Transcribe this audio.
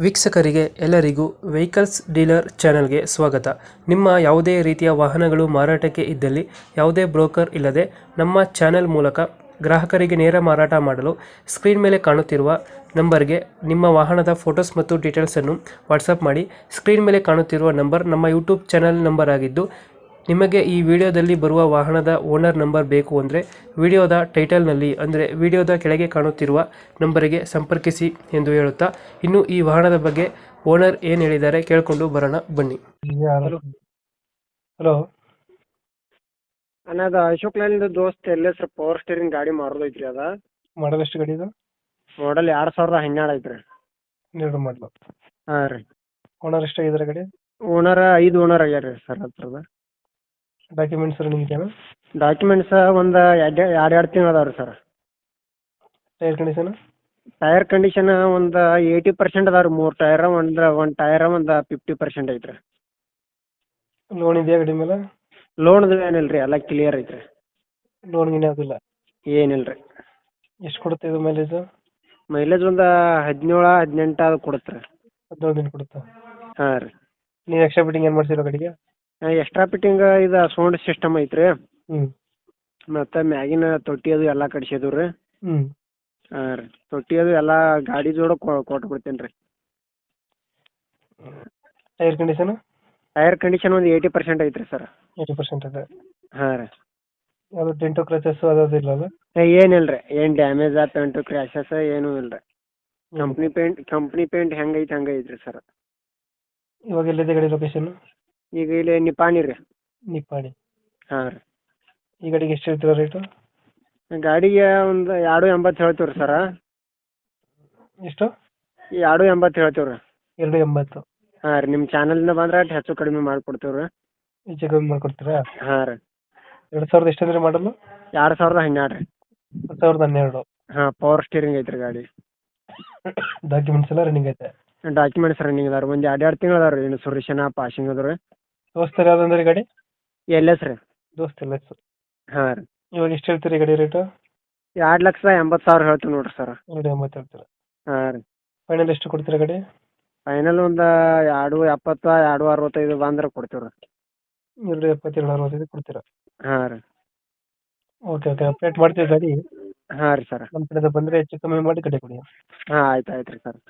ವೀಕ್ಷಕರಿಗೆ ಎಲ್ಲರಿಗೂ vehicles dealer ಚಾನೆಲ್ಗೆ ಸ್ವಾಗತ. ನಿಮ್ಮ ಯಾವುದೇ ರೀತಿಯ ವಾಹನಗಳು ಮಾರಾಟಕ್ಕೆ ಇದ್ದಲ್ಲಿ ಯಾವುದೇ ಬ್ರೋಕರ್ ಇಲ್ಲದೆ ನಮ್ಮ ಚಾನೆಲ್ ಮೂಲಕ ಗ್ರಾಹಕರಿಗೆ ನೇರ ಮಾರಾಟ ಮಾಡಲು ಸ್ಕ್ರೀನ್ ಮೇಲೆ ಕಾಣುತ್ತಿರುವ ನಂಬರ್ಗೆ ನಿಮ್ಮ ವಾಹನದ ಫೋಟೋಸ್ ಮತ್ತು ಡೀಟೇಲ್ಸನ್ನು ವಾಟ್ಸಪ್ ಮಾಡಿ. ಸ್ಕ್ರೀನ್ ಮೇಲೆ ಕಾಣುತ್ತಿರುವ ನಂಬರ್ ನಮ್ಮ ಯೂಟ್ಯೂಬ್ ಚಾನೆಲ್ ನಂಬರ್ ಆಗಿದ್ದು, ನಿಮಗೆ ಈ ವಿಡಿಯೋದಲ್ಲಿ ಬರುವ ವಾಹನದ ಓನರ್ ನಂಬರ್ ಬೇಕು ಅಂದರೆ ವಿಡಿಯೋದ ಟೈಟಲ್ನಲ್ಲಿ ಅಂದರೆ ವಿಡಿಯೋದ ಕೆಳಗೆ ಕಾಣುತ್ತಿರುವ ನಂಬರಿಗೆ ಸಂಪರ್ಕಿಸಿ ಎಂದು ಹೇಳುತ್ತಾ, ಇನ್ನು ಈ ವಾಹನದ ಬಗ್ಗೆ ಓನರ್ ಏನು ಹೇಳಿದ್ದಾರೆ ಕೇಳಿಕೊಂಡು ಬರೋಣ ಬನ್ನಿ. ಹಲೋ ಅಣ್ಣ, ಅದು ಅಶೋಕ್ ಲೈನಿಂದ ದೋಸ್ತ್ ಎಲ್ಲೇ ಸರ್ ಪವರ್ ಸ್ಟೇರಿಂಗ್ ಗಾಡಿ ಮಾರೋದೈತ್ರಿ. ಅದ ಮಾಡಲ್ ಎಷ್ಟು ಗಾಡಿ ಇದು? ಮಾಡಲ್ 2012 ಐತ್ರಿ. 12 ಮಾಡಲು. ಹಾಂ ರೀ. ಓನರ್ ಎಷ್ಟಾಗಿದ್ದಾರೆ ಗಾಡಿ? ಓನರ್ 5 ಓನರ್ ಆಗ್ಯಾರ ಸರ್ ಹತ್ರದ. ಡಾಕ್ಯುಮೆಂಟ್ಸ್ ರನ್ನಿಂಗ್ ಇದೆಯಾ? ಡಾಕ್ಯುಮೆಂಟ್ಸ್ ಒಂದು ಎರಡು ತಿಂಗಳು ಅದಾವ ರೀ sir. Tyre condition? Tyre condition ಒಂದು 80% ಅದಾವ ರೀ. 3 ಟೈರ, ಒಂದು ಟೈರ ಒಂದು 50% ಐತ್ರಿ. ಲೋನ್ ಇದೆಯಾ ಗಾಡಿ ಮೇಲೆ? ಲೋನ್ದು ಏನಿಲ್ಲ ರೀ, ಎಲ್ಲ ಕ್ಲಿಯರ್ ಐತ್ರಿ. ಲೋನ್ ಗಿನ್ ಯಾವುದಿಲ್ಲ? ಏನಿಲ್ಲ ರೀ. ಎಷ್ಟು ಕೊಡುತ್ತೆ ಇದು ಮೈಲೇಜ್? ಮೈಲೇಜ್ ಒಂದು 17-18 ಅದು ಕೊಡುತ್ತೆ ರೀ. 17 ದಿನ ಕೊಡುತ್ತಾ? ಹಾಂ ರೀ. ನೀವು ಎಕ್ಸ್ಟ್ರಾ ಫಿಟ್ಟಿಂಗ್ ಏನು ಮಾಡ್ಸಿರೋ ಗಾಡಿಗೆ? ಎಕ್ಸ್ಟ್ರಾ ಫಿಟ್ಟಿಂಗ್ ಇದು ಸೌಂಡ್ ಸಿಸ್ಟಮ್ ಐತ್ರಿ. ಹ್ಞೂ. ಮತ್ತು ಮ್ಯಾಗಿನ ತೊಟ್ಟಿ ಅದು ಎಲ್ಲ ಕಟ್ಸಿದೀವಿ ರೀ. ಹ್ಞೂ. ಹಾಂ ರೀ. ತೊಟ್ಟಿ ಅದು ಎಲ್ಲ ಗಾಡಿ ಜೋಡ ಕೊಟ್ಟು ಬಿಡ್ತೇನೆ ರೀ. Tyre condition? ಟೈರ್ ಕಂಡೀಷನ್ ಒಂದು 80% ಐತ್ರಿ ಸರ್. 80% ಇದೆ. ಹಾಂ ರೀ. ಯಾವುದು ಡೆಂಟು ಕ್ರಚಸ್ ಅದಾವುದು ಇಲ್ಲಲ್ಲ? ಏನಿಲ್ಲ ರೀ, ಏನು ಡ್ಯಾಮೇಜ್ ಪೇಂಟು ಕ್ರ್ಯಾಶಸ್ ಏನೂ ಇಲ್ಲ ರೀ. ಕಂಪ್ನಿ ಪೇಂಟ್ ಹೆಂಗೆ ಐತೆ ಹಂಗೆ ಐತ್ರಿ ಸರ್. ಇವಾಗ ಎಲ್ಲಿದೆ ಗಾಡಿ ಲೊಕೇಶನ್? ಈಗ ಇಲ್ಲಿ ನಿಪಾಣಿ ರೀ. ನಿಪ್ಪಾಣಿ. ಹಾಂ ರೀ. ಈ ಗಾಡಿಗೆ ಎಷ್ಟು ಹೇಳ್ತೀರಾ ರೇಟು? ಗಾಡಿಗೆ ಒಂದು 2.80 ಹೇಳ್ತೀವಿ ರೀ ಸರ. ಎಷ್ಟು? 2.80 ಹೇಳ್ತೀವಿ ರೀ. 2.80. ಹಾಂ ರೀ. ನಿಮ್ಮ ಚಾನಲಿಂದ ಬಂದ್ರೆ ಅಷ್ಟು ಹೆಚ್ಚು ಕಡಿಮೆ ಮಾಡಿಕೊಡ್ತೀವಿ ರೀ. ಹೆಚ್ಚು ಕಮ್ಮಿ ಮಾಡಿಕೊಡ್ತೀರಾ? ಹಾಂ ರೀ. 2000 ಎಷ್ಟು ಅಂದರೆ ಮಾಡಲು? 2012 ರೀ. 2012. ಹಾಂ, ಪವರ್ ಸ್ಟೀರಿಂಗ್ ಐತ್ರಿ ಗಾಡಿ. ಡಾಕ್ಯುಮೆಂಟ್ಸ್ ಎಲ್ಲ ರನ್ನಿಂಗ್ ಐತೆ? ಡಾಕ್ಯುಮೆಂಟ್ಸ್ ರನ್ನಿಂಗ್ ಅದಾವ ರೀ. ಒಂದು 2 ತಿಂಗಳು ಅದಾವ ರೀ. ಇನ್ಸೂರೆನ್ಸ್ ಪಾಸಿಂಗ್ ಅದ ರೀ. ದೋಸ್ತರು ಯಾವ್ದಂದ್ರೆ ಗಾಡಿ? LS ರೀ. ದೋಸ್ತ್ ಎಲ್ಲ ಹೆಸರು. ಹಾಂ ರೀ. ಇವಾಗ ಎಷ್ಟು ಹೇಳ್ತೀರಿ ಗಾಡಿ ರೇಟು? 2,80,000 ಹೇಳ್ತೀವಿ ನೋಡಿರಿ ಸರ್. 2.80 ಹೇಳ್ತೀರಾ? ಹಾಂ ರೀ. ಫೈನಲ್ ಎಷ್ಟು ಕೊಡ್ತೀರಾ ಗಾಡಿ? ಫೈನಲ್ ಒಂದು 2.70, 2.65 ಬಂದ್ರೆ ಕೊಡ್ತೀವಿ ರೀ. 2.70, 2.65 ಕೊಡ್ತೀರಾ? ಹಾಂ ರೀ. ಓಕೆ ಓಕೆ, ಅಪ್ಡೇಟ್ ಮಾಡ್ತೀವಿ ಗಾಡಿ. ಹಾಂ ರೀ ಸರ್. ನಮ್ಮ ಕಡೆಯಿಂದ ಬಂದರೆ ಹೆಚ್ಚು ಕಮ್ಮಿ ಮಾಡಿ ಗಾಡಿ ಕೊಡಿ. ಹಾಂ, ಆಯ್ತು ರೀ ಸರ್.